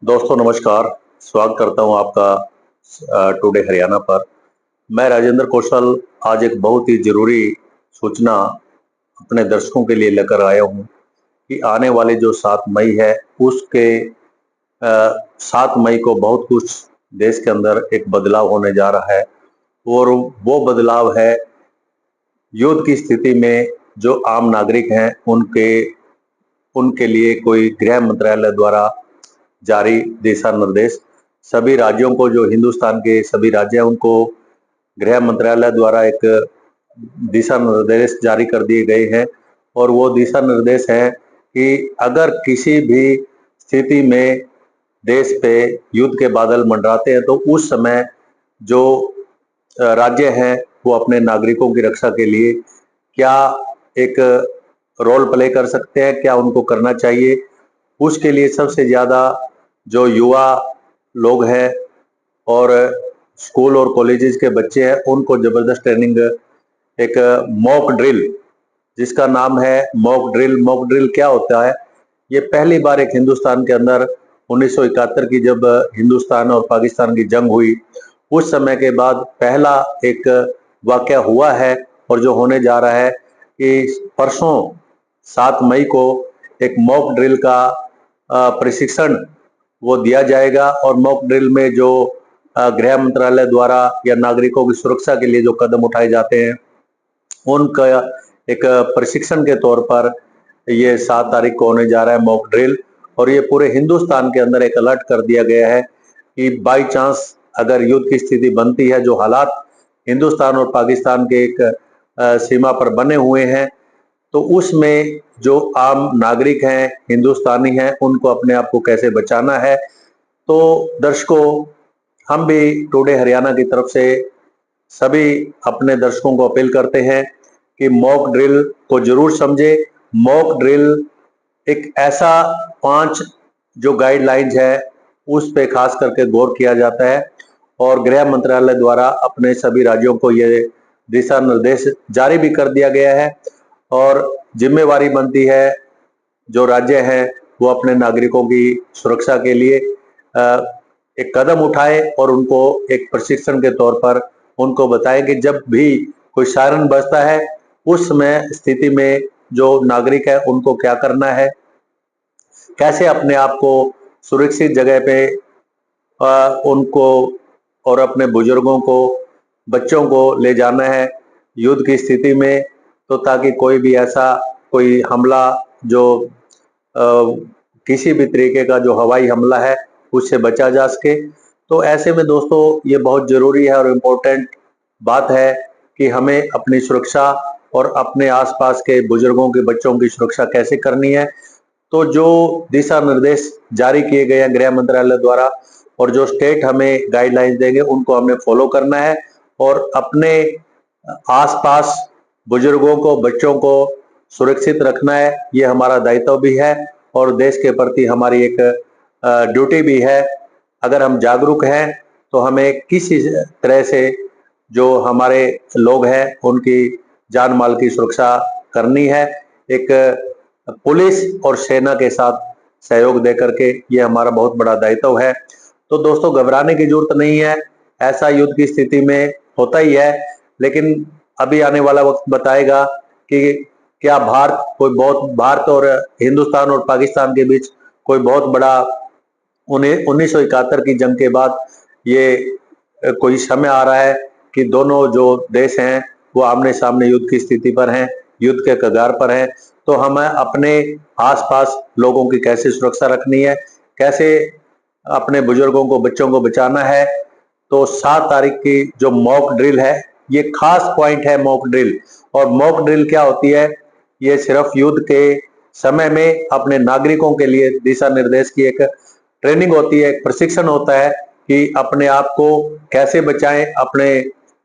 दोस्तों नमस्कार। स्वागत करता हूं आपका टुडे हरियाणा पर। मैं राजेंद्र कौशल आज एक बहुत ही जरूरी सूचना अपने दर्शकों के लिए लेकर आया हूं कि आने वाले जो 7 मई है उसके 7 मई को बहुत कुछ देश के अंदर एक बदलाव होने जा रहा है। और वो बदलाव है युद्ध की स्थिति में जो आम नागरिक हैं उनके उनके लिए कोई गृह मंत्रालय द्वारा जारी दिशा निर्देश। सभी राज्यों को, जो हिंदुस्तान के सभी राज्य हैं, उनको गृह मंत्रालय द्वारा एक दिशा निर्देश जारी कर दिए गए हैं। और वो दिशा निर्देश है कि अगर किसी भी स्थिति में देश पे युद्ध के बादल मंडराते हैं तो उस समय जो राज्य हैं वो अपने नागरिकों की रक्षा के लिए क्या एक रोल प्ले कर सकते हैं, क्या उनको करना चाहिए। उसके लिए सबसे ज्यादा जो युवा लोग हैं और स्कूल और कॉलेजेस के बच्चे हैं उनको जबरदस्त ट्रेनिंग, एक मॉक ड्रिल जिसका नाम है मॉक ड्रिल। मॉक ड्रिल क्या होता है? ये पहली बार एक हिंदुस्तान के अंदर 1971 की जब हिंदुस्तान और पाकिस्तान की जंग हुई उस समय के बाद पहला एक वाकया हुआ है। और जो होने जा रहा है कि परसों 7 मई को एक मॉक ड्रिल का प्रशिक्षण वो दिया जाएगा। और मॉक ड्रिल में जो गृह मंत्रालय द्वारा या नागरिकों की सुरक्षा के लिए जो कदम उठाए जाते हैं उनका एक प्रशिक्षण के तौर पर ये 7 तारीख को होने जा रहा है मॉक ड्रिल। और ये पूरे हिंदुस्तान के अंदर एक अलर्ट कर दिया गया है कि बाई चांस अगर युद्ध की स्थिति बनती है, जो हालात हिंदुस्तान और पाकिस्तान के एक सीमा पर बने हुए हैं, तो उसमें जो आम नागरिक हैं, हिंदुस्तानी हैं, उनको अपने आप को कैसे बचाना है। तो दर्शकों, हम भी टुडे हरियाणा की तरफ से सभी अपने दर्शकों को अपील करते हैं कि मॉक ड्रिल को जरूर समझे। मॉक ड्रिल एक ऐसा 5 जो गाइडलाइंस है उस पे खास करके गौर किया जाता है और गृह मंत्रालय द्वारा अपने सभी राज्यों को ये दिशा निर्देश जारी भी कर दिया गया है। और जिम्मेवारी बनती है जो राज्य हैं वो अपने नागरिकों की सुरक्षा के लिए एक कदम उठाए और उनको एक प्रशिक्षण के तौर पर उनको बताएं कि जब भी कोई सायरन बजता है उस समय स्थिति में जो नागरिक है उनको क्या करना है, कैसे अपने आप को सुरक्षित जगह पे उनको और अपने बुजुर्गों को, बच्चों को ले जाना है युद्ध की स्थिति में, तो ताकि कोई भी ऐसा कोई हमला जो किसी भी तरीके का जो हवाई हमला है उससे बचा जा सके। तो ऐसे में दोस्तों ये बहुत जरूरी है और इम्पोर्टेंट बात है कि हमें अपनी सुरक्षा और अपने आसपास के बुजुर्गों के बच्चों की सुरक्षा कैसे करनी है। तो जो दिशा निर्देश जारी किए गए हैं गृह मंत्रालय द्वारा और जो स्टेट हमें गाइडलाइंस देंगे उनको हमें फॉलो करना है और अपने आसपास बुजुर्गों को, बच्चों को सुरक्षित रखना है। ये हमारा दायित्व भी है और देश के प्रति हमारी एक ड्यूटी भी है। अगर हम जागरूक हैं तो हमें किसी तरह से जो हमारे लोग हैं उनकी जान माल की सुरक्षा करनी है। एक पुलिस और सेना के साथ सहयोग दे करके ये हमारा बहुत बड़ा दायित्व है। तो दोस्तों घबराने की जरूरत नहीं है, ऐसा युद्ध की स्थिति में होता ही है। लेकिन अभी आने वाला वक्त बताएगा कि क्या भारत और हिंदुस्तान और पाकिस्तान के बीच कोई बहुत बड़ा 1971 की जंग के बाद ये कोई समय आ रहा है कि दोनों जो देश हैं वो आमने सामने युद्ध की स्थिति पर हैं, युद्ध के कगार पर हैं। तो हमें अपने आसपास लोगों की कैसे सुरक्षा रखनी है, कैसे अपने बुजुर्गों को, बच्चों को बचाना है। तो 7 तारीख की जो मॉक ड्रिल है ये खास पॉइंट है मॉक ड्रिल। और मॉक ड्रिल क्या होती है? ये सिर्फ युद्ध के समय में अपने नागरिकों के लिए दिशा निर्देश की एक ट्रेनिंग होती है, एक प्रशिक्षण होता है कि अपने आप को कैसे बचाएं, अपने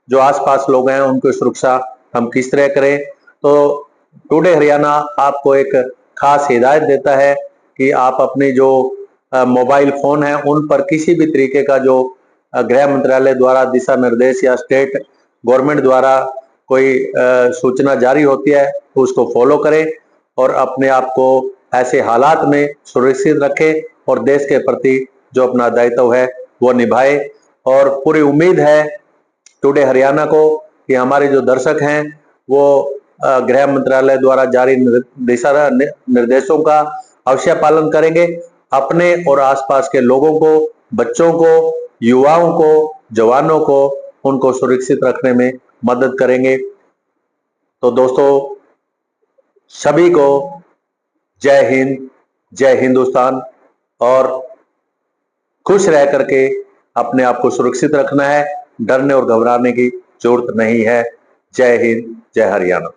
जो आसपास लोग हैं उनकी सुरक्षा हम किस तरह करें। तो टुडे हरियाणा आपको एक खास हिदायत देता है कि आप अपने जो मोबाइल फोन है उन पर किसी भी तरीके का जो गृह मंत्रालय द्वारा दिशा निर्देश या स्टेट गवर्नमेंट द्वारा कोई सूचना जारी होती है तो उसको फॉलो करें और अपने आप को ऐसे हालात में सुरक्षित रखें और देश के प्रति जो अपना दायित्व है वो निभाए। और पूरी उम्मीद है टुडे हरियाणा को कि हमारे जो दर्शक हैं वो गृह मंत्रालय द्वारा जारी दिशा निर्देशों का अवश्य पालन करेंगे। अपने और आसपास के लोगों को, बच्चों को, युवाओं को, जवानों को उनको सुरक्षित रखने में मदद करेंगे। तो दोस्तों, सभी को जय हिंद, जय हिंदुस्तान। और खुश रह करके अपने आप को सुरक्षित रखना है, डरने और घबराने की जरूरत नहीं है। जय हिंद, जय हरियाणा।